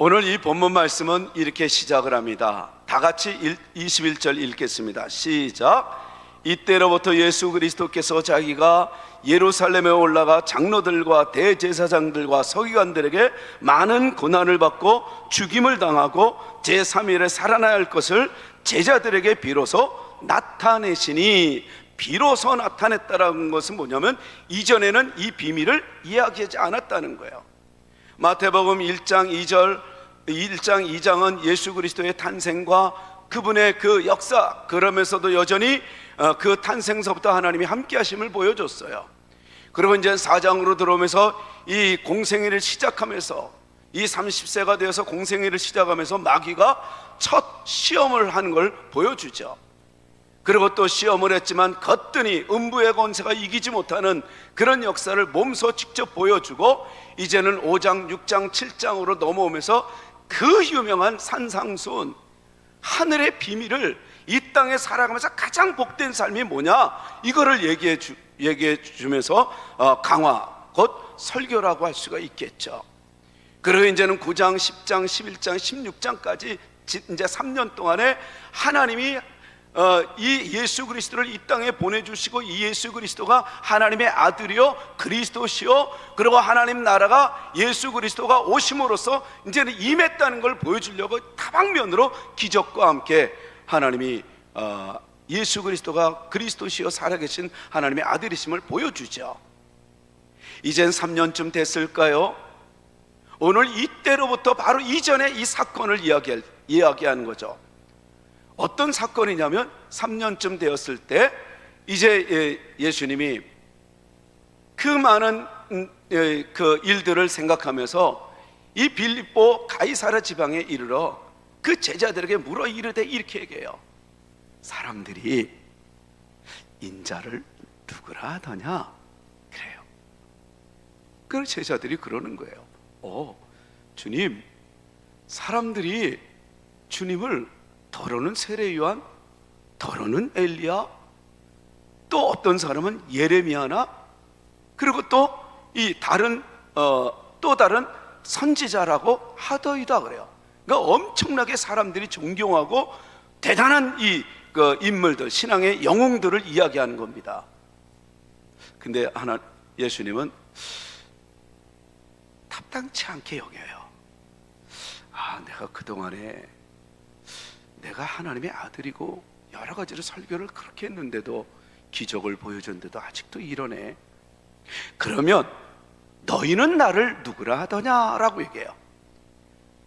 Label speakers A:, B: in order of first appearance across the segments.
A: 오늘 이 본문 말씀은 이렇게 시작을 합니다. 다 같이 21절 읽겠습니다. 시작. 이때로부터 예수 그리스도께서 자기가 예루살렘에 올라가 장로들과 대제사장들과 서기관들에게 많은 고난을 받고 죽임을 당하고 제3일에 살아나야 할 것을 제자들에게 비로소 나타내시니, 비로소 나타냈다라는 것은 뭐냐면 이전에는 이 비밀을 이야기하지 않았다는 거예요. 마태복음 1장 2장은 예수 그리스도의 탄생과 그분의 그 역사, 그러면서도 여전히 그 탄생서부터 하나님이 함께 하심을 보여줬어요. 그리고 이제 4장으로 들어오면서 이 공생애를 시작하면서, 이 30세가 되어서 공생애를 시작하면서 마귀가 첫 시험을 하는 걸 보여주죠. 그리고 또 시험을 했지만 거뜬히 음부의 권세가 이기지 못하는 그런 역사를 몸소 직접 보여주고, 이제는 5장, 6장, 7장으로 넘어오면서 그 유명한 산상수훈, 하늘의 비밀을 이 땅에 살아가면서 가장 복된 삶이 뭐냐, 이거를 얘기해 주면서 강화, 곧 설교라고 할 수가 있겠죠. 그리고 이제는 9장, 10장, 11장, 16장까지 이제 3년 동안에 하나님이 이 예수 그리스도를 이 땅에 보내주시고, 이 예수 그리스도가 하나님의 아들이요 그리스도시요, 그리고 하나님 나라가 예수 그리스도가 오심으로써 이제는 임했다는 걸 보여주려고 다방면으로 기적과 함께 하나님이 예수 그리스도가 그리스도시요 살아계신 하나님의 아들이심을 보여주죠. 이젠 3년쯤 됐을까요? 오늘 이때로부터 바로 이전에 이 사건을 이야기하는 거죠. 어떤 사건이냐면 3년쯤 되었을 때 이제 예수님이 그 많은 그 일들을 생각하면서 이 빌립보 가이사랴 지방에 이르러 그 제자들에게 물어 이르되 이렇게 얘기해요. 사람들이 인자를 누구라 하더냐? 그래요. 그 제자들이 그러는 거예요. 주님, 사람들이 주님을 더러는 세례 요한, 더러는 엘리야, 또 어떤 사람은 예레미야나, 그리고 또 이 다른 또 다른 선지자라고 하더이다 그래요. 그러니까 엄청나게 사람들이 존경하고 대단한 그 인물들, 신앙의 영웅들을 이야기하는 겁니다. 근데 예수님은 답당치 않게 여겨요. 내가 그동안에 내가 하나님의 아들이고 여러 가지로 설교를 그렇게 했는데도, 기적을 보여줬는데도 아직도 이러네. 그러면 너희는 나를 누구라 하더냐라고 얘기해요.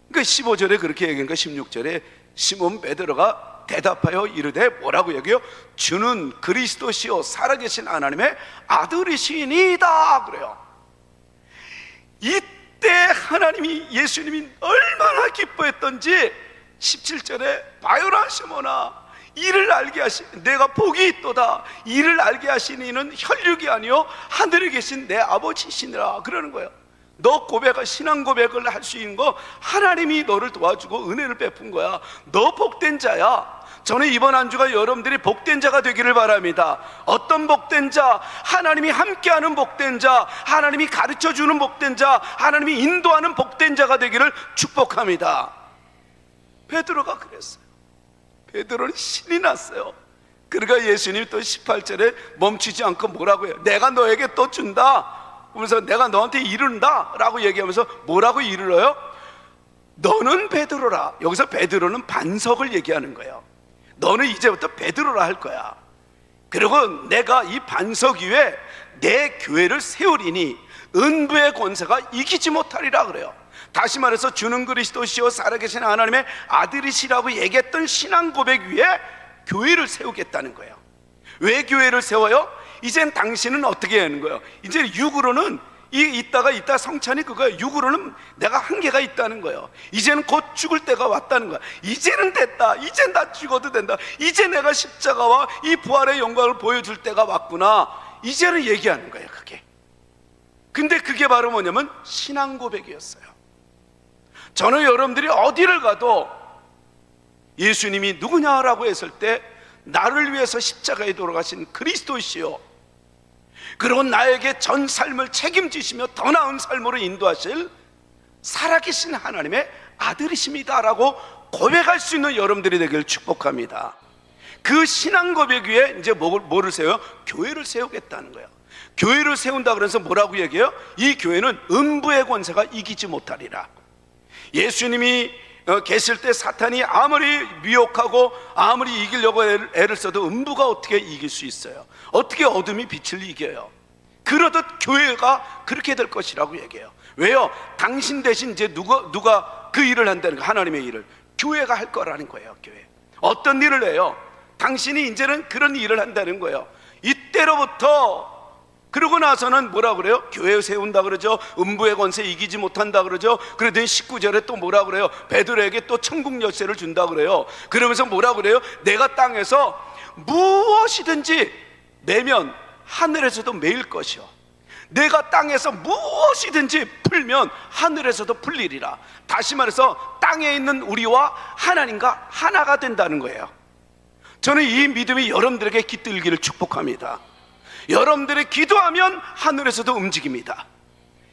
A: 그러니까 15절에 그렇게 얘기하니까 16절에 시몬 베드로가 대답하여 이르되 뭐라고 얘기해요? 주는 그리스도시요 살아계신 하나님의 아들이시니이다 그래요. 이때 하나님이, 예수님이 얼마나 기뻐했던지 17절에 바요라 시몬아, 이를 알게 하신 내가 복이 있도다, 이를 알게 하신 이는 혈육이 아니요 하늘에 계신 내 아버지시니라 그러는 거예요. 너 신앙 고백을 할 수 있는 거 하나님이 너를 도와주고 은혜를 베푼 거야. 너 복된 자야. 저는 이번 한 주가 여러분들이 복된 자가 되기를 바랍니다. 어떤 복된 자? 하나님이 함께하는 복된 자, 하나님이 가르쳐주는 복된 자, 하나님이 인도하는 복된 자가 되기를 축복합니다. 베드로가 그랬어요. 베드로는 신이 났어요. 그러니까 예수님이 또 18절에 멈추지 않고 뭐라고 해요? 내가 너에게 또 준다. 그러면서 내가 너한테 이른다 라고 얘기하면서 뭐라고 이르러요? 너는 베드로라. 여기서 베드로는 반석을 얘기하는 거예요. 너는 이제부터 베드로라 할 거야. 그리고 내가 이 반석 위에 내 교회를 세우리니 은부의 권세가 이기지 못하리라 그래요. 다시 말해서 주는 그리스도시요 살아계신 하나님의 아들이시라고 얘기했던 신앙 고백 위에 교회를 세우겠다는 거예요. 왜 교회를 세워요? 이젠 당신은 어떻게 하는 거예요? 이제 육으로는 이따 성찬이 그거예요. 육으로는 내가 한계가 있다는 거예요. 이제는 곧 죽을 때가 왔다는 거야. 이제는 됐다. 이젠 나 죽어도 된다. 이제 내가 십자가와 이 부활의 영광을 보여줄 때가 왔구나. 이제는 얘기하는 거예요. 그게. 근데 그게 바로 뭐냐면 신앙 고백이었어요. 저는 여러분들이 어디를 가도 예수님이 누구냐라고 했을 때 나를 위해서 십자가에 돌아가신 그리스도시요, 그리고 나에게 전 삶을 책임지시며 더 나은 삶으로 인도하실 살아계신 하나님의 아들이십니다라고 고백할 수 있는 여러분들이 되기를 축복합니다. 그 신앙 고백 위에 이제 뭐를 세워요? 교회를 세우겠다는 거예요. 교회를 세운다 그래서 뭐라고 얘기해요? 이 교회는 음부의 권세가 이기지 못하리라. 예수님이 계실 때 사탄이 아무리 미혹하고 아무리 이기려고 애를 써도 음부가 어떻게 이길 수 있어요? 어떻게 어둠이 빛을 이겨요? 그러듯 교회가 그렇게 될 것이라고 얘기해요. 왜요? 당신 대신 이제 누가 그 일을 한다는 거예요. 하나님의 일을 교회가 할 거라는 거예요. 교회 어떤 일을 해요? 당신이 이제는 그런 일을 한다는 거예요. 이때로부터 그러고 나서는 뭐라 그래요? 교회 세운다 그러죠. 음부의 권세 이기지 못한다 그러죠. 그러더니 19절에 또 뭐라 그래요? 베드로에게 또 천국 열쇠를 준다 그래요. 그러면서 뭐라 그래요? 내가 땅에서 무엇이든지 매면 하늘에서도 매일 것이요, 내가 땅에서 무엇이든지 풀면 하늘에서도 풀리리라. 다시 말해서 땅에 있는 우리와 하나님과 하나가 된다는 거예요. 저는 이 믿음이 여러분들에게 깃들기를 축복합니다. 여러분들이 기도하면 하늘에서도 움직입니다.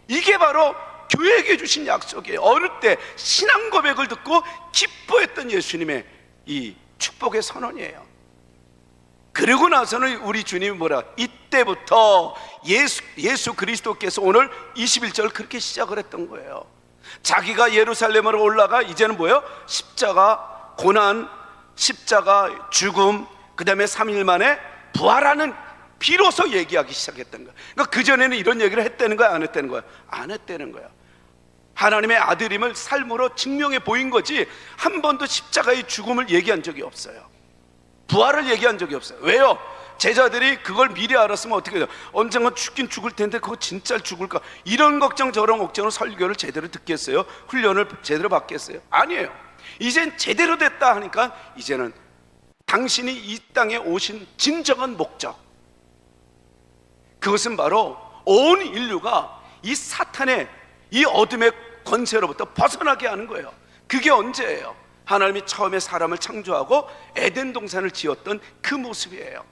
A: 이게 바로 교회에게 주신 약속이에요. 어느 때 신앙 고백을 듣고 기뻐했던 예수님의 이 축복의 선언이에요. 그리고 나서는 우리 주님이 뭐라, 이때부터 예수 그리스도께서 오늘 21절 그렇게 시작을 했던 거예요. 자기가 예루살렘으로 올라가 이제는 뭐예요? 십자가 고난, 십자가 죽음, 그 다음에 3일 만에 부활하는 비로소 얘기하기 시작했던 거예요. 그러니까 그전에는 이런 얘기를 했다는 거야, 안 했다는 거야? 안 했다는 거야. 하나님의 아들임을 삶으로 증명해 보인 거지 한 번도 십자가의 죽음을 얘기한 적이 없어요. 부활을 얘기한 적이 없어요. 왜요? 제자들이 그걸 미리 알았으면 어떻게 해요? 언젠가 죽긴 죽을 텐데 그거 진짜 죽을까? 이런 걱정 저런 걱정으로 설교를 제대로 듣겠어요? 훈련을 제대로 받겠어요? 아니에요. 이젠 제대로 됐다 하니까 이제는 당신이 이 땅에 오신 진정한 목적, 그것은 바로 온 인류가 이 사탄의 이 어둠의 권세로부터 벗어나게 하는 거예요. 그게 언제예요? 하나님이 처음에 사람을 창조하고 에덴 동산을 지었던 그 모습이에요.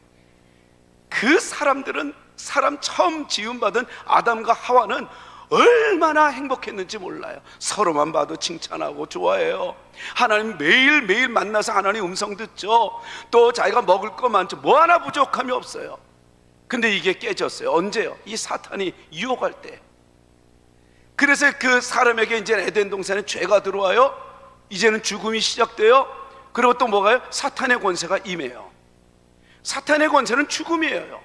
A: 그 사람들은, 사람 처음 지음받은 아담과 하와는 얼마나 행복했는지 몰라요. 서로만 봐도 칭찬하고 좋아해요. 하나님 매일매일 만나서 하나님 음성 듣죠. 또 자기가 먹을 거 많죠. 뭐 하나 부족함이 없어요. 근데 이게 깨졌어요. 언제요? 이 사탄이 유혹할 때. 그래서 그 사람에게 이제 에덴 동산에 죄가 들어와요. 이제는 죽음이 시작돼요. 그리고 또 뭐가요? 사탄의 권세가 임해요. 사탄의 권세는 죽음이에요.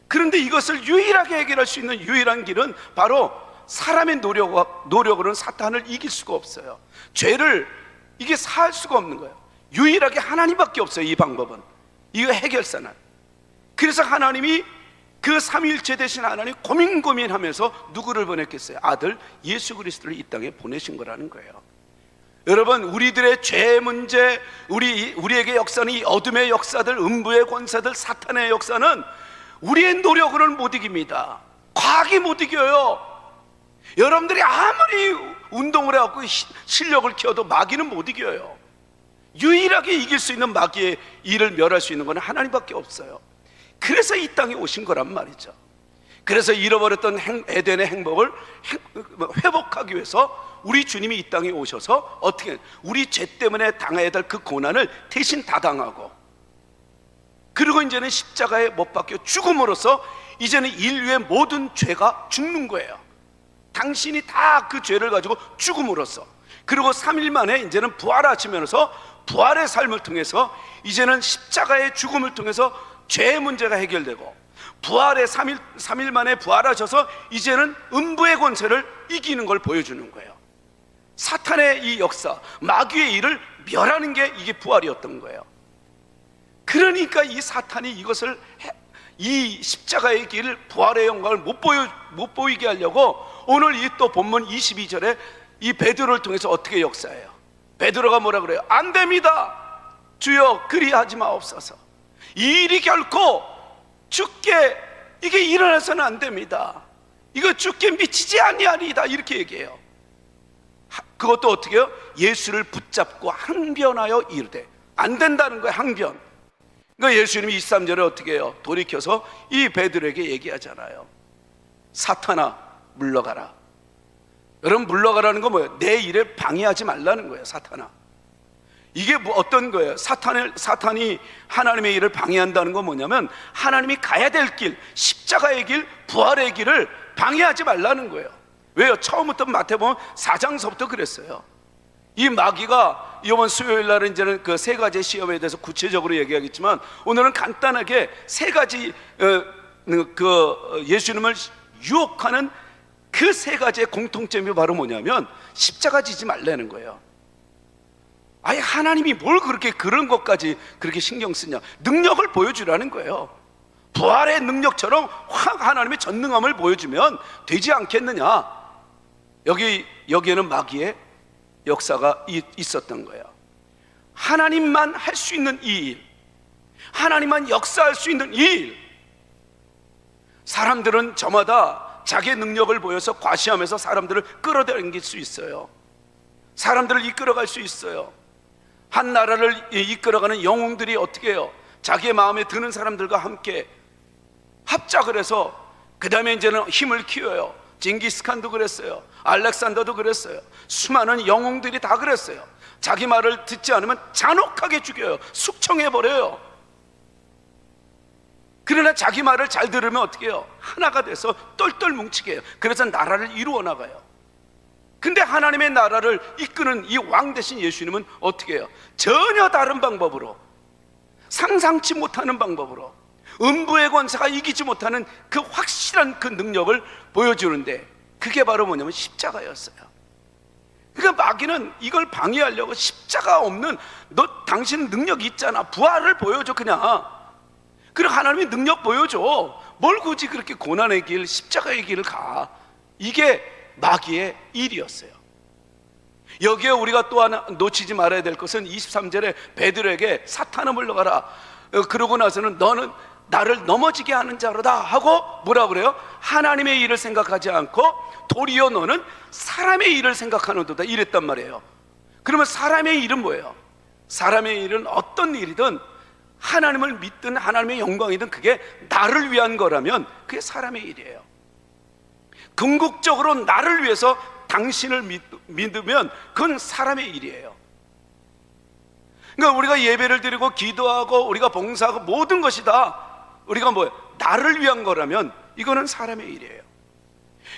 A: 그런데 이것을 유일하게 해결할 수 있는 유일한 길은 바로 사람의 노력으로는 사탄을 이길 수가 없어요. 죄를 이게 살 수가 없는 거예요. 유일하게 하나님밖에 없어요. 이 방법은, 이거 해결사는. 그래서 하나님이 그 삼위일체 되신 하나님 고민하면서 누구를 보냈겠어요? 아들 예수 그리스도를 이 땅에 보내신 거라는 거예요. 여러분, 우리들의 죄 문제, 우리에게 역사는 이 어둠의 역사들, 음부의 권사들, 사탄의 역사는 우리의 노력으로는 못 이깁니다. 과학이 못 이겨요. 여러분들이 아무리 운동을 해갖고 실력을 키워도 마귀는 못 이겨요. 유일하게 이길 수 있는 마귀의 일을 멸할 수 있는 건 하나님밖에 없어요. 그래서 이 땅에 오신 거란 말이죠. 그래서 잃어버렸던 에덴의 행복을 회복하기 위해서 우리 주님이 이 땅에 오셔서 어떻게, 우리 죄 때문에 당해야 될 그 고난을 대신 다 당하고, 그리고 이제는 십자가에 못 박혀 죽음으로써 이제는 인류의 모든 죄가 죽는 거예요. 당신이 다 그 죄를 가지고 죽음으로써, 그리고 3일 만에 이제는 부활하시면서 부활의 삶을 통해서 이제는 십자가의 죽음을 통해서 죄의 문제가 해결되고, 부활의 3일 만에 부활하셔서 이제는 음부의 권세를 이기는 걸 보여주는 거예요. 사탄의 이 역사, 마귀의 일을 멸하는 게 이게 부활이었던 거예요. 그러니까 이 사탄이 이것을, 이 십자가의 길을, 부활의 영광을 못 보이게 하려고 오늘 이 또 본문 22절에 이 베드로를 통해서 어떻게 역사해요? 베드로가 뭐라 그래요? 안 됩니다. 주여 그리하지 마옵소서. 이 일이 결코 죽게 이게 일어나서는 안 됩니다. 이거 죽게 미치지 아니하리이다, 이렇게 얘기해요. 그것도 어떻게 해요? 예수를 붙잡고 항변하여 이르되, 안 된다는 거예요. 항변. 그러니까 예수님이 23절에 어떻게 해요? 돌이켜서 이 베드로에게 얘기하잖아요. 사탄아 물러가라. 여러분, 물러가라는 건 뭐예요? 내 일을 방해하지 말라는 거예요. 사탄아, 이게 뭐 어떤 거예요? 사탄이 하나님의 일을 방해한다는 건 뭐냐면 하나님이 가야 될 길, 십자가의 길, 부활의 길을 방해하지 말라는 거예요. 왜요? 처음부터 마태복음 4장서부터 그랬어요. 이 마귀가 이번 수요일 날은 이제는 그 세 가지 시험에 대해서 구체적으로 얘기하겠지만, 오늘은 간단하게 세 가지 예수님을 유혹하는 그 세 가지의 공통점이 바로 뭐냐면 십자가 지지 말라는 거예요. 아예 하나님이 뭘 그렇게 그런 것까지 그렇게 신경 쓰냐? 능력을 보여주라는 거예요. 부활의 능력처럼 확 하나님의 전능함을 보여주면 되지 않겠느냐? 여기에는 마귀의 역사가 있었던 거예요. 하나님만 할 수 있는 이 일, 하나님만 역사할 수 있는 이 일, 사람들은 저마다 자기의 능력을 보여서 과시하면서 사람들을 끌어당길 수 있어요. 사람들을 이끌어갈 수 있어요. 한 나라를 이끌어가는 영웅들이 어떻게 해요? 자기의 마음에 드는 사람들과 함께 합작을 해서 그 다음에 이제는 힘을 키워요. 징기스칸도 그랬어요. 알렉산더도 그랬어요. 수많은 영웅들이 다 그랬어요. 자기 말을 듣지 않으면 잔혹하게 죽여요. 숙청해버려요. 그러나 자기 말을 잘 들으면 어떻게 해요? 하나가 돼서 똘똘 뭉치게 해요. 그래서 나라를 이루어 나가요. 근데 하나님의 나라를 이끄는 이 왕 대신 예수님은 어떻게 해요? 전혀 다른 방법으로, 상상치 못하는 방법으로, 음부의 권세가 이기지 못하는 그 확실한 그 능력을 보여주는데, 그게 바로 뭐냐면 십자가였어요. 그러니까 마귀는 이걸 방해하려고 십자가 없는, 너 당신 능력이 있잖아, 부활을 보여줘 그냥. 그리고 하나님이 능력 보여줘. 뭘 굳이 그렇게 고난의 길, 십자가의 길을 가? 이게 마귀의 일이었어요. 여기에 우리가 또 하나 놓치지 말아야 될 것은 23절에 베드로에게 사탄아 물러가라, 그러고 나서는 너는 나를 넘어지게 하는 자로다 하고 뭐라 그래요? 하나님의 일을 생각하지 않고 도리어 너는 사람의 일을 생각하는도다 이랬단 말이에요. 그러면 사람의 일은 뭐예요? 사람의 일은 어떤 일이든, 하나님을 믿든 하나님의 영광이든 그게 나를 위한 거라면 그게 사람의 일이에요. 궁극적으로 나를 위해서 당신을 믿으면 그건 사람의 일이에요. 그러니까 우리가 예배를 드리고 기도하고 우리가 봉사하고 모든 것이 다 우리가 뭐예요? 나를 위한 거라면 이거는 사람의 일이에요.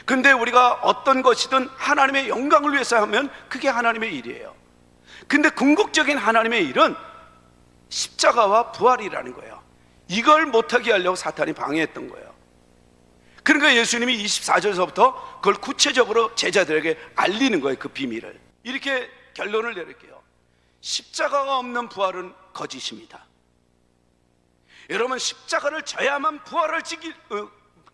A: 근데 우리가 어떤 것이든 하나님의 영광을 위해서 하면 그게 하나님의 일이에요. 근데 궁극적인 하나님의 일은 십자가와 부활이라는 거예요. 이걸 못하게 하려고 사탄이 방해했던 거예요. 그러니까 예수님이 24절에서부터 그걸 구체적으로 제자들에게 알리는 거예요. 그 비밀을. 이렇게 결론을 내릴게요. 십자가가 없는 부활은 거짓입니다. 여러분, 십자가를 져야만 부활을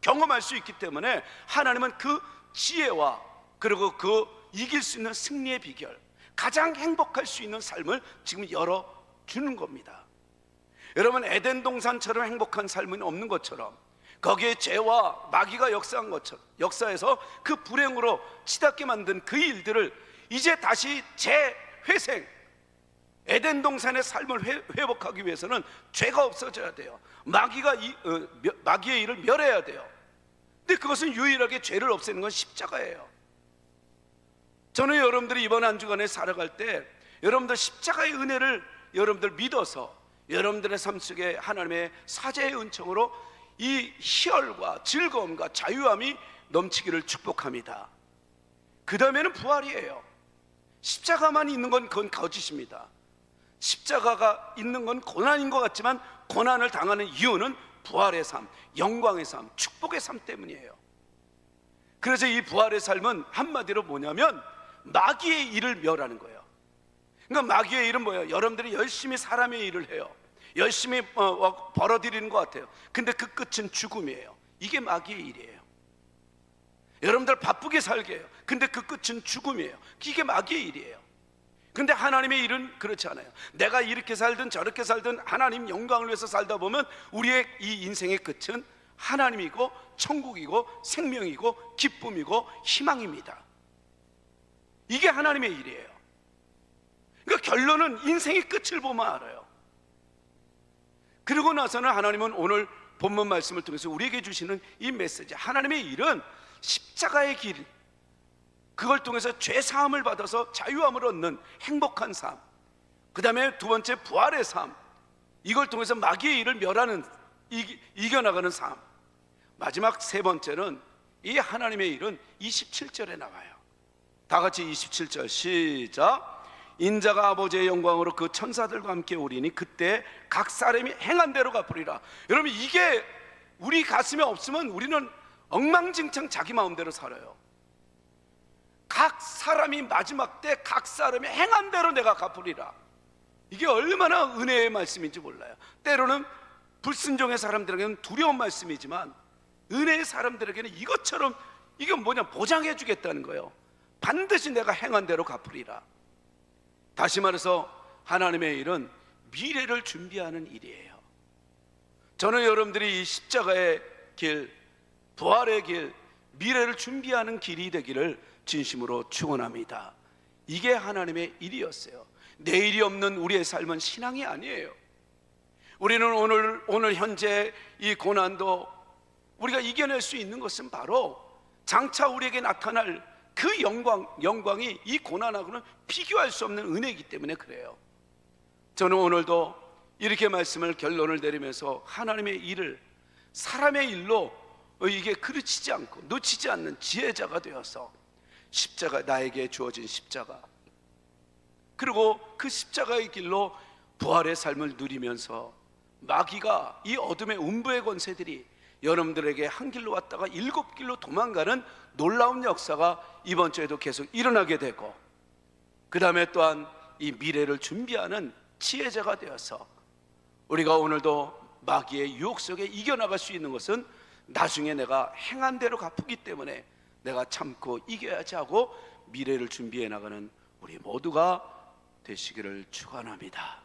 A: 경험할 수 있기 때문에 하나님은 그 지혜와 그리고 그 이길 수 있는 승리의 비결, 가장 행복할 수 있는 삶을 지금 열어주는 겁니다. 여러분, 에덴 동산처럼 행복한 삶은 없는 것처럼, 거기에 죄와 마귀가 역사한 것처럼, 역사에서 그 불행으로 치닫게 만든 그 일들을 이제 다시 재회생, 에덴 동산의 삶을 회복하기 위해서는 죄가 없어져야 돼요. 마귀의 일을 멸해야 돼요. 근데 그것은 유일하게 죄를 없애는 건 십자가예요. 저는 여러분들이 이번 한 주간에 살아갈 때 여러분들 십자가의 은혜를 여러분들 믿어서 여러분들의 삶 속에 하나님의 사죄의 은총으로 이 희열과 즐거움과 자유함이 넘치기를 축복합니다. 그 다음에는 부활이에요. 십자가만 있는 건 그건 거짓입니다. 십자가가 있는 건 고난인 것 같지만 고난을 당하는 이유는 부활의 삶, 영광의 삶, 축복의 삶 때문이에요. 그래서 이 부활의 삶은 한마디로 뭐냐면 마귀의 일을 멸하는 거예요. 그러니까 마귀의 일은 뭐예요? 여러분들이 열심히 사람의 일을 해요. 열심히 벌어들이는 것 같아요. 근데 그 끝은 죽음이에요. 이게 마귀의 일이에요. 여러분들 바쁘게 살게 해요. 근데 그 끝은 죽음이에요. 이게 마귀의 일이에요. 근데 하나님의 일은 그렇지 않아요. 내가 이렇게 살든 저렇게 살든 하나님 영광을 위해서 살다 보면 우리의 이 인생의 끝은 하나님이고 천국이고 생명이고 기쁨이고 희망입니다. 이게 하나님의 일이에요. 그러니까 결론은 인생의 끝을 보면 알아요. 그리고 나서는 하나님은 오늘 본문 말씀을 통해서 우리에게 주시는 이 메시지, 하나님의 일은 십자가의 길, 그걸 통해서 죄 사함을 받아서 자유함을 얻는 행복한 삶, 그 다음에 두 번째 부활의 삶, 이걸 통해서 마귀의 일을 멸하는, 이겨나가는 삶, 마지막 세 번째는 이 하나님의 일은 27절에 나와요. 다 같이 27절 시작. 인자가 아버지의 영광으로 그 천사들과 함께 오리니 그때 각 사람이 행한 대로 갚으리라. 여러분, 이게 우리 가슴에 없으면 우리는 엉망진창 자기 마음대로 살아요. 각 사람이 마지막 때 각 사람이 행한 대로 내가 갚으리라. 이게 얼마나 은혜의 말씀인지 몰라요. 때로는 불순종의 사람들에게는 두려운 말씀이지만 은혜의 사람들에게는 이것처럼, 이게 뭐냐, 보장해 주겠다는 거예요. 반드시 내가 행한 대로 갚으리라. 다시 말해서 하나님의 일은 미래를 준비하는 일이에요. 저는 여러분들이 이 십자가의 길, 부활의 길, 미래를 준비하는 길이 되기를 진심으로 축원합니다. 이게 하나님의 일이었어요. 내일이 없는 우리의 삶은 신앙이 아니에요. 우리는 오늘 현재 이 고난도 우리가 이겨낼 수 있는 것은 바로 장차 우리에게 나타날 그 영광이 이 고난하고는 비교할 수 없는 은혜이기 때문에 그래요. 저는 오늘도 이렇게 말씀을 결론을 내리면서 하나님의 일을 사람의 일로 이게 그르치지 않고 놓치지 않는 지혜자가 되어서 십자가, 나에게 주어진 십자가, 그리고 그 십자가의 길로 부활의 삶을 누리면서 마귀가, 이 어둠의 음부의 권세들이 여러분들에게 한 길로 왔다가 일곱 길로 도망가는 놀라운 역사가 이번 주에도 계속 일어나게 되고, 그 다음에 또한 이 미래를 준비하는 지혜자가 되어서 우리가 오늘도 마귀의 유혹 속에 이겨나갈 수 있는 것은 나중에 내가 행한 대로 갚기 때문에 내가 참고 이겨야지 하고 미래를 준비해 나가는 우리 모두가 되시기를 축원합니다.